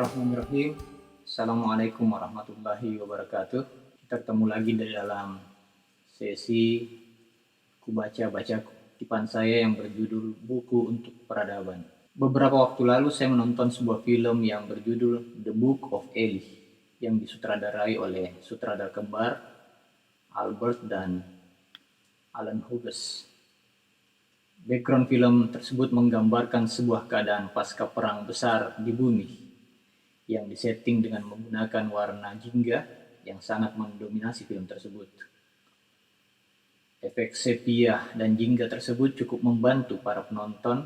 Bismillahirrahmanirrahim. Assalamualaikum warahmatullahi wabarakatuh. Kita ketemu lagi di dalam sesi baca kutipan saya yang berjudul Buku untuk Peradaban. Beberapa waktu lalu saya menonton sebuah film yang berjudul The Book of Eli yang disutradarai oleh sutradara kembar Albert dan Alan Hughes. Background film tersebut menggambarkan sebuah keadaan pasca perang besar di bumi yang disetting dengan menggunakan warna jingga yang sangat mendominasi film tersebut. Efek sepia dan jingga tersebut cukup membantu para penonton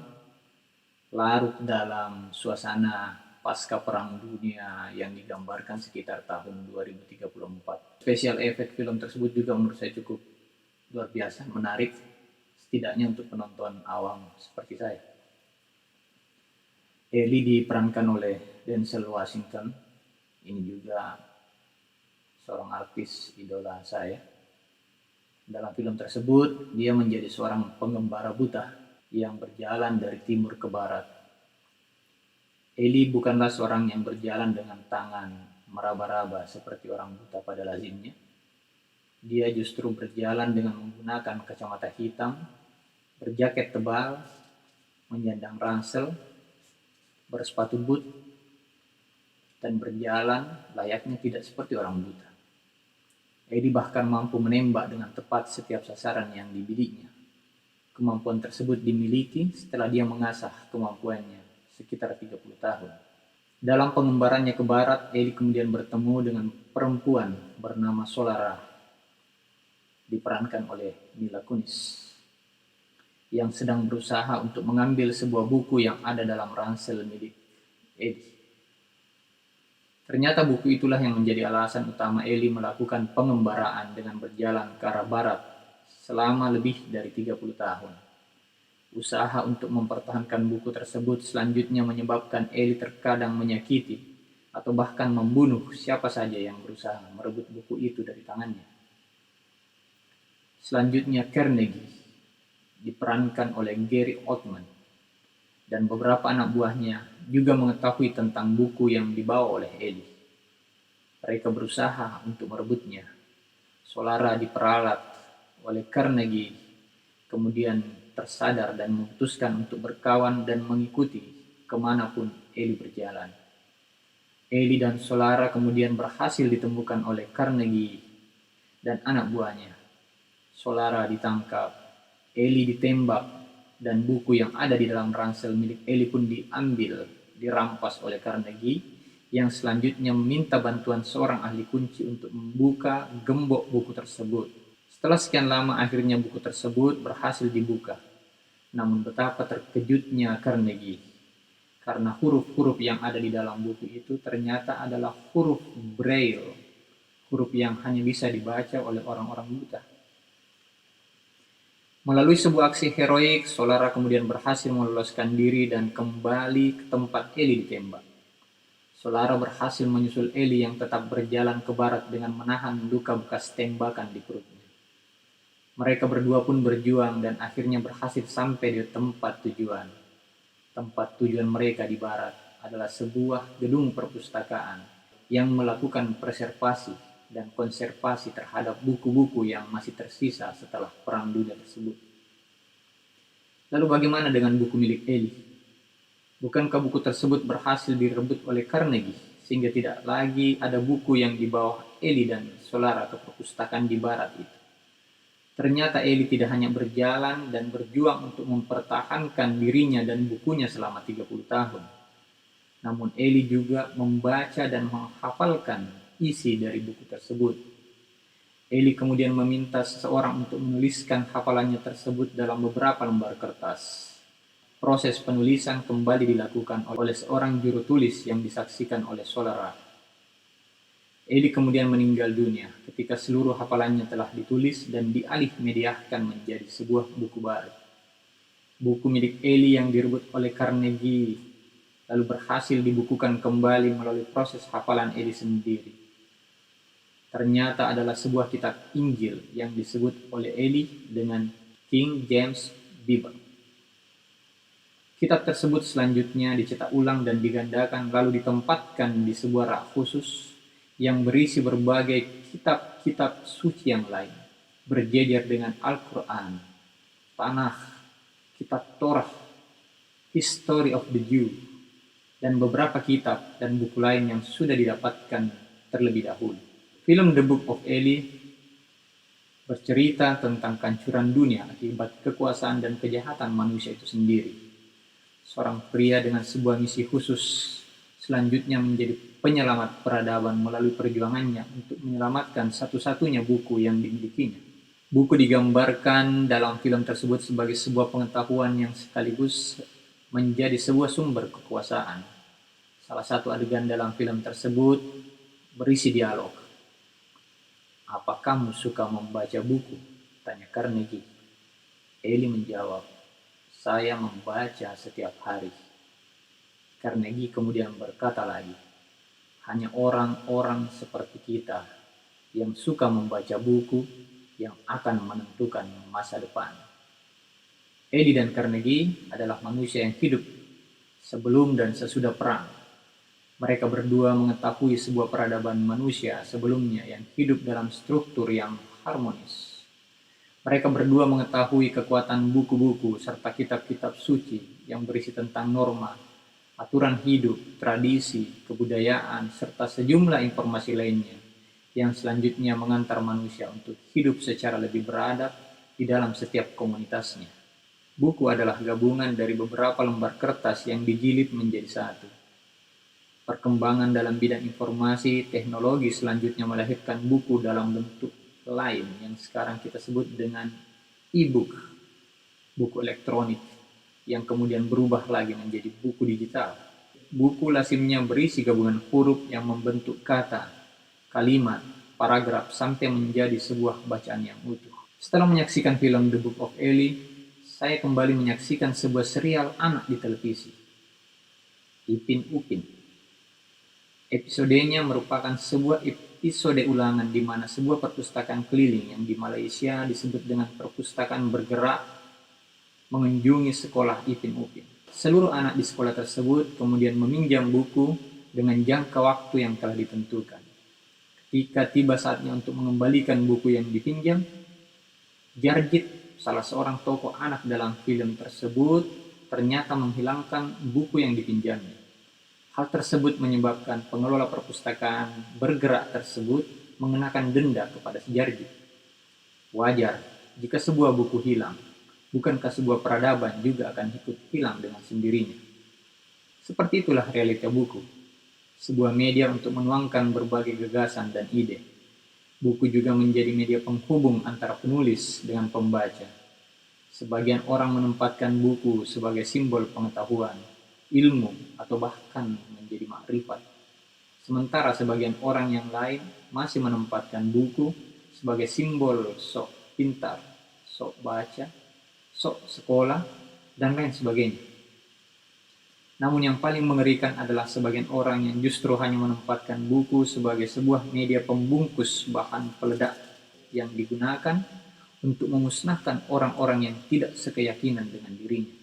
larut dalam suasana pasca perang dunia yang digambarkan sekitar tahun 2034. Special effect film tersebut juga menurut saya cukup luar biasa, menarik, setidaknya untuk penonton awam seperti saya. Ellie diperankan oleh Denzel Washington. Ini juga seorang artis idola saya. Dalam film tersebut, dia menjadi seorang pengembara buta yang berjalan dari timur ke barat. Ellie bukanlah seorang yang berjalan dengan tangan meraba-raba seperti orang buta pada lazimnya. Dia justru berjalan dengan menggunakan kacamata hitam, berjaket tebal, menyandang ransel, bersepatu boot, dan berjalan layaknya tidak seperti orang buta. Ellie bahkan mampu menembak dengan tepat setiap sasaran yang dibidiknya. Kemampuan tersebut dimiliki setelah dia mengasah kemampuannya sekitar 30 tahun. Dalam pengembarannya ke barat, Ellie kemudian bertemu dengan perempuan bernama Solara, diperankan oleh Mila Kunis, yang sedang berusaha untuk mengambil sebuah buku yang ada dalam ransel milik Ellie. Ternyata buku itulah yang menjadi alasan utama Ellie melakukan pengembaraan dengan berjalan ke arah barat selama lebih dari 30 tahun. Usaha untuk mempertahankan buku tersebut selanjutnya menyebabkan Ellie terkadang menyakiti atau bahkan membunuh siapa saja yang berusaha merebut buku itu dari tangannya. Selanjutnya Carnegie, diperankan oleh Gary Oldman, dan beberapa anak buahnya juga mengetahui tentang buku yang dibawa oleh Ellie. Mereka berusaha untuk merebutnya. Solara diperalat oleh Carnegie, kemudian tersadar dan memutuskan untuk berkawan dan mengikuti kemanapun Ellie berjalan. Ellie dan Solara kemudian berhasil ditemukan oleh Carnegie dan anak buahnya. Solara ditangkap, Ellie ditembak, dan buku yang ada di dalam ransel milik Ellie pun dirampas oleh Carnegie, yang selanjutnya meminta bantuan seorang ahli kunci untuk membuka gembok buku tersebut. Setelah sekian lama, akhirnya buku tersebut berhasil dibuka. Namun betapa terkejutnya Carnegie, karena huruf-huruf yang ada di dalam buku itu ternyata adalah huruf Braille, huruf yang hanya bisa dibaca oleh orang-orang buta. Melalui sebuah aksi heroik, Solara kemudian berhasil meloloskan diri dan kembali ke tempat Ellie ditembak. Solara berhasil menyusul Ellie yang tetap berjalan ke barat dengan menahan luka bekas tembakan di perutnya. Mereka berdua pun berjuang dan akhirnya berhasil sampai di tempat tujuan. Tempat tujuan mereka di barat adalah sebuah gedung perpustakaan yang melakukan preservasi dan konservasi terhadap buku-buku yang masih tersisa setelah Perang Dunia tersebut. Lalu bagaimana dengan buku milik Ellie? Bukankah buku tersebut berhasil direbut oleh Carnegie, sehingga tidak lagi ada buku yang dibawa Ellie dan Solara ke perpustakaan di barat itu? Ternyata Ellie tidak hanya berjalan dan berjuang untuk mempertahankan dirinya dan bukunya selama 30 tahun. Namun Ellie juga membaca dan menghafalkan isi dari buku tersebut. Ellie kemudian meminta seseorang untuk menuliskan hafalannya tersebut dalam beberapa lembar kertas. Proses penulisan kembali dilakukan oleh seorang juru tulis yang disaksikan oleh Solara. Ellie kemudian meninggal dunia ketika seluruh hafalannya telah ditulis dan dialih mediakan menjadi sebuah buku baru. Buku milik Ellie yang direbut oleh Carnegie lalu berhasil dibukukan kembali melalui proses hafalan Ellie sendiri. Ternyata adalah sebuah kitab Injil yang disebut oleh Ellie dengan King James Bible. Kitab tersebut selanjutnya dicetak ulang dan digandakan lalu ditempatkan di sebuah rak khusus yang berisi berbagai kitab-kitab suci yang lain, berjejer dengan Al-Quran, Tanakh, kitab Torah, History of the Jew, dan beberapa kitab dan buku lain yang sudah didapatkan terlebih dahulu. Film The Book of Eli bercerita tentang kehancuran dunia akibat kekuasaan dan kejahatan manusia itu sendiri. Seorang pria dengan sebuah misi khusus selanjutnya menjadi penyelamat peradaban melalui perjuangannya untuk menyelamatkan satu-satunya buku yang dimilikinya. Buku digambarkan dalam film tersebut sebagai sebuah pengetahuan yang sekaligus menjadi sebuah sumber kekuasaan. Salah satu adegan dalam film tersebut berisi dialog. "Apa kamu suka membaca buku?" tanya Carnegie. Eli menjawab, "Saya membaca setiap hari." Carnegie kemudian berkata lagi, "Hanya orang-orang seperti kita yang suka membaca buku yang akan menentukan masa depan." Eli dan Carnegie adalah manusia yang hidup sebelum dan sesudah perang. Mereka berdua mengetahui sebuah peradaban manusia sebelumnya yang hidup dalam struktur yang harmonis. Mereka berdua mengetahui kekuatan buku-buku serta kitab-kitab suci yang berisi tentang norma, aturan hidup, tradisi, kebudayaan, serta sejumlah informasi lainnya yang selanjutnya mengantar manusia untuk hidup secara lebih beradab di dalam setiap komunitasnya. Buku adalah gabungan dari beberapa lembar kertas yang dijilid menjadi satu. Perkembangan dalam bidang informasi teknologi selanjutnya melahirkan buku dalam bentuk lain yang sekarang kita sebut dengan e-book, buku elektronik, yang kemudian berubah lagi menjadi buku digital. Buku lazimnya berisi gabungan huruf yang membentuk kata, kalimat, paragraf, sampai menjadi sebuah bacaan yang utuh. Setelah menyaksikan film The Book of Eli, saya kembali menyaksikan sebuah serial anak di televisi, Ipin Upin. Episodenya merupakan sebuah episode ulangan di mana sebuah perpustakaan keliling yang di Malaysia disebut dengan perpustakaan bergerak mengunjungi sekolah Ipin Upin. Seluruh anak di sekolah tersebut kemudian meminjam buku dengan jangka waktu yang telah ditentukan. Ketika tiba saatnya untuk mengembalikan buku yang dipinjam, Jarjit, salah seorang tokoh anak dalam film tersebut, ternyata menghilangkan buku yang dipinjamnya. Hal tersebut menyebabkan pengelola perpustakaan bergerak tersebut mengenakan denda kepada si Jarjit. Wajar jika sebuah buku hilang, bukankah sebuah peradaban juga akan ikut hilang dengan sendirinya? Seperti itulah realita buku, sebuah media untuk menuangkan berbagai gagasan dan ide. Buku juga menjadi media penghubung antara penulis dengan pembaca. Sebagian orang menempatkan buku sebagai simbol pengetahuan, ilmu, atau bahkan menjadi makrifat. Sementara sebagian orang yang lain masih menempatkan buku sebagai simbol sok pintar, sok baca, sok sekolah, dan lain sebagainya. Namun yang paling mengerikan adalah sebagian orang yang justru hanya menempatkan buku sebagai sebuah media pembungkus bahan peledak yang digunakan untuk memusnahkan orang-orang yang tidak sekeyakinan dengan dirinya.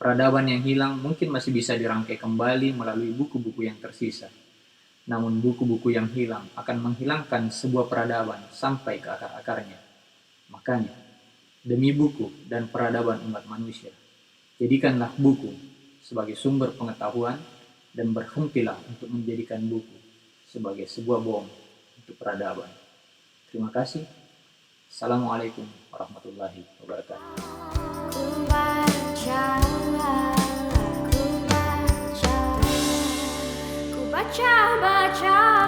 Peradaban yang hilang mungkin masih bisa dirangkai kembali melalui buku-buku yang tersisa. Namun buku-buku yang hilang akan menghilangkan sebuah peradaban sampai ke akar-akarnya. Makanya, demi buku dan peradaban umat manusia, jadikanlah buku sebagai sumber pengetahuan dan berhentilah untuk menjadikan buku sebagai sebuah bom untuk peradaban. Terima kasih. Assalamualaikum warahmatullahi wabarakatuh. Ku baca